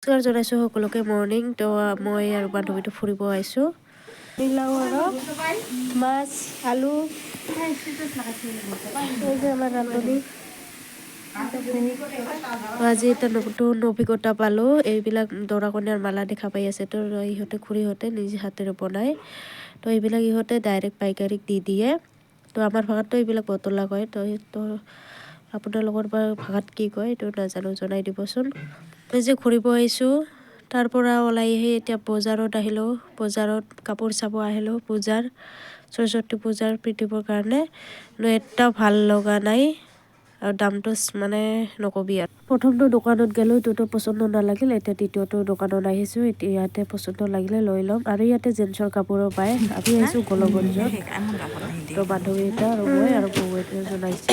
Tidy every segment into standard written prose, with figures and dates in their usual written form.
নমস্কাৰ জনাইছোঁ সকলোকে মৰ্নিং তো মই আৰু বান্ধৱীটো ফুৰিব আহিছোঁ মিলাও আৰু মাছ আলু আমাৰ ৰান্ধনি আজি এটা নতুন অভিজ্ঞতা পালোঁ এইবিলাক দৰা কইনাৰ মালা দেখা পাই আছে তো ইহঁতে খুৰীহঁতে নিজে হাতেৰে বনায় তো এইবিলাক ইহঁতে ডাইৰেক্ট পাইকাৰীক দি দিয়ে তো আমাৰ ভাষাততো এইবিলাক বটলা কয় তো আপোনালোকৰ ভাষাত কি কয় এইটো নাজানো জনাই দিবচোন মই যে ঘূৰিব আহিছোঁ তাৰ পৰা ওলাই আহি এতিয়া বজাৰত আহিলোঁ বজাৰত কাপোৰ চাব আহিলোঁ পূজাৰ সৰস্বতী পূজাৰ পিন্ধিবৰ কাৰণে এটাও ভাল লগা নাই আৰু দামটো মানে নকবি আৰু প্ৰথমটো দোকানত গ'লোঁ এইটোতো পচন্দ নালাগিল এতিয়া দ্বিতীয়টো দোকানত আহিছোঁ এতিয়া ইয়াতে পচন্দ লাগিলে লৈ ল'ম আৰু ইয়াতে জেন্সৰ কাপোৰো পায় আমি আহিছোঁ গলগঞ্জত তো বান্ধৱী এটা আৰু মই আৰু বৌ এজন আহিছে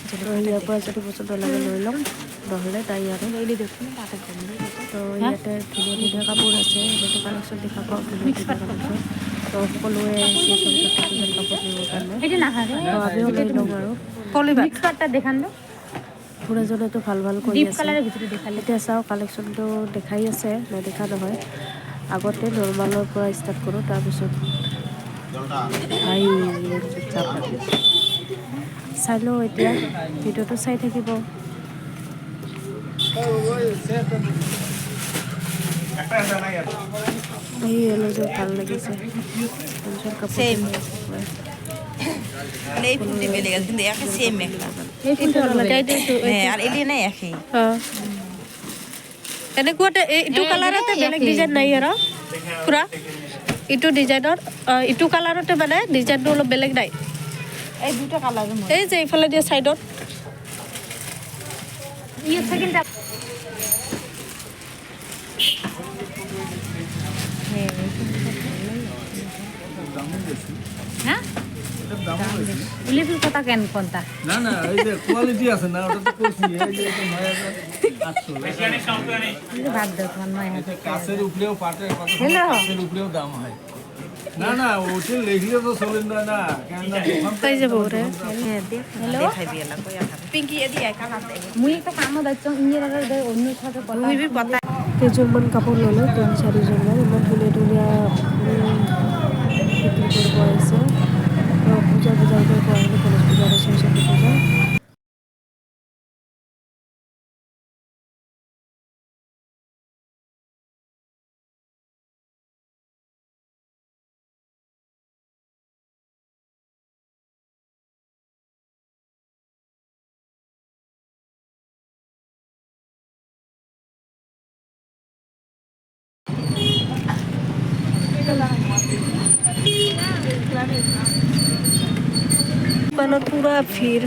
তো ইয়াৰ পৰা যদি পচন্দ লাগে লৈ ল'ম নহ'লে তাই আৰু তো ইয়াতে ধুনীয়া ধুনীয়া কাপোৰ আছে এনেকৈ কালেকশ্যন দেখা পাওঁ ধুনীয়া ধুনীয়া কালেকশ্যন তো সকলোৱে আহিছে সৰস্বতী পূজাৰ কাপোৰ নিবৰ কাৰণে তো আমিও লৈ ল'ম আৰু খুৰাজনেতো ভাল ভাল কৰি আছে এতিয়া চাওঁ কালেকশ্যনটো দেখাই আছে নেদেখা নহয় আগতে নৰ্মালৰ পৰা ষ্টাৰ্ট কৰোঁ তাৰপিছত চাই লওঁ এতিয়া ভিডিঅ'টো চাই থাকিব এই এলোযোৰ ভাল লাগিছে এনেকুৱাতে এইটো কালাৰতে বেলেগ ডিজাইন নাই আৰু খুৰা এইটো ডিজাইনৰ এইটো কালাৰতে মানে ডিজাইনটো অলপ বেলেগ নাই এই দুটা কালাৰ এই যে এইফালে দিয়া চাইডত কথা কেন কোনটা না না এই যে কোয়ালিটি আছে না ওটা তো কইছি এই যে 9800 ভাত দাও নয় আছে কাছের উপরেও পাটে কত কাছের উপরেও দাম হয় না না ওটা লিখলে তো চলেন না না কেন না দোকান তাই যাব রে হ্যালো দেখাই দিলা কইয়া পিঙ্কি এদি একা হাতে মুই তো কাম দাচ্ছ ইঞ্জিনিয়ার অন্য সাথে কথা মুই বি পতা কেজনমান কাপোৰ ললো 3-4 জনৰ ইমান ধুনীয়া ধুনীয়া বিক্ৰী কৰিব আহিছে পূজা বজাৰ কৰিব আহিলে গণেশ পূজা আৰু সৰস্বতী পূজা দোকানত পুৰা ভিৰ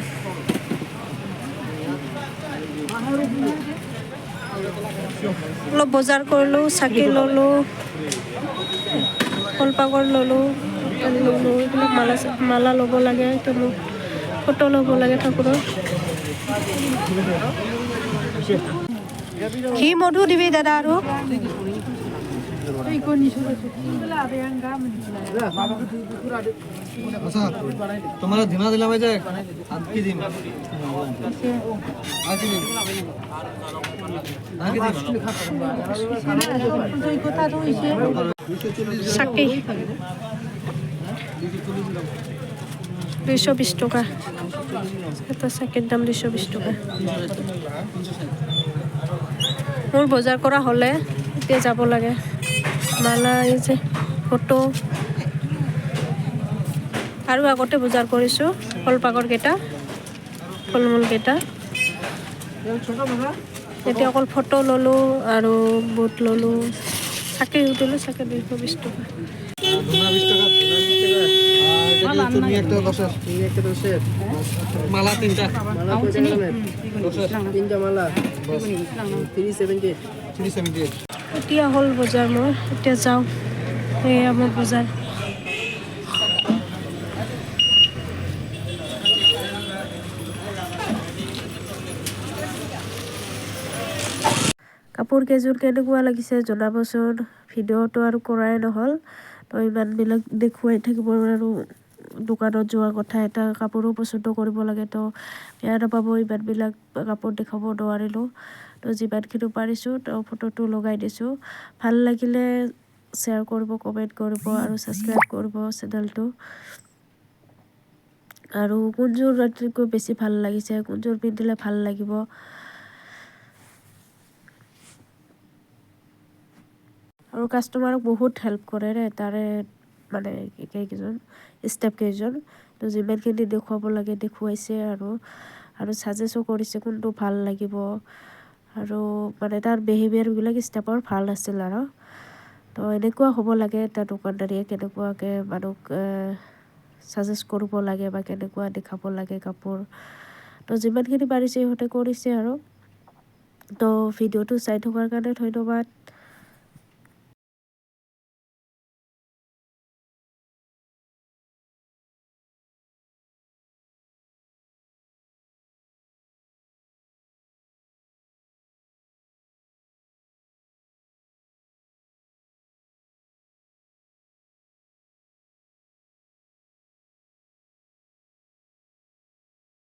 অলপ বজাৰ কৰিলোঁ চাকি ল'লোঁ কলপাকৰ ল'লোঁ এইবিলাক মালা ল'ব লাগে মোক ফটো ল'ব লাগে ঠাকুৰৰ ঘি মধু দিবি দাদা আৰু तुम्हारा धिमा दिला भाई जाए की दिन চাকি 220 টকা এটা চাকিৰ দাম 220 টকা মোৰ বজাৰ কৰা হ'লে এতিয়া যাব লাগে মালা এই যে ফটো আৰু আগতে বজাৰ কৰিছোঁ কলপাকৰ কেইটা ফল মূল কেইটা এতিয়া অকল ফটো ল'লোঁ আৰু বুট ল'লোঁ চাকি উঠিলোঁ চাকি 220 টকা माला तीनटा माला 378 এতিয়া হ'ল বজাৰ মই এতিয়া যাওঁ এই আমাৰ বজাৰ কাপোৰ কেইযোৰ কেনেকুৱা লাগিছে জনাবচোন ভিডিঅ'টো আৰু কৰাই নহ'ল তো ইমানবিলাক দেখুৱাই থাকিব আৰু দোকানত যোৱা কথা এটা কাপোৰো পচন্দ কৰিব লাগে তো বেয়া নাপাব ইমানবিলাক কাপোৰ দেখাব নোৱাৰিলোঁ তো যিমানখিনি পাৰিছোঁ তো ফটোটো লগাই দিছোঁ। ভাল লাগিলে শ্বেয়াৰ কৰিব, কমেণ্ট কৰিব আৰু ছাবস্ক্ৰাইব কৰিব চেনেলটো। আৰু কোনযোৰ আটাইতকৈ বেছি ভাল লাগিছে, কোনযোৰ পিন্ধিলে ভাল লাগিব, আৰু কাষ্টমাৰক বহুত হেল্প কৰে তাৰে মানে কেইজন ষ্টেপ কেইজন। তো যিমানখিনি দেখুৱাব লাগে দেখুৱাইছে আৰু ছাজেছো কৰিছে কোনটো ভাল লাগিব, আৰু মানে তাৰ বিহেভিয়াৰবিলাক ষ্টেপৰ ভাল আছিল আৰু। তো এনেকুৱা হ'ব লাগে এটা দোকানদাৰীয়ে, কেনেকুৱাকৈ মানুহক ছাজেষ্ট কৰিব লাগে বা কেনেকুৱা দেখাব লাগে কাপোৰ। তো যিমানখিনি পাৰিছে সিহঁতে কৰিছে আৰু। তো ভিডিঅ'টো চাই থকাৰ কাৰণে ধন্যবাদ।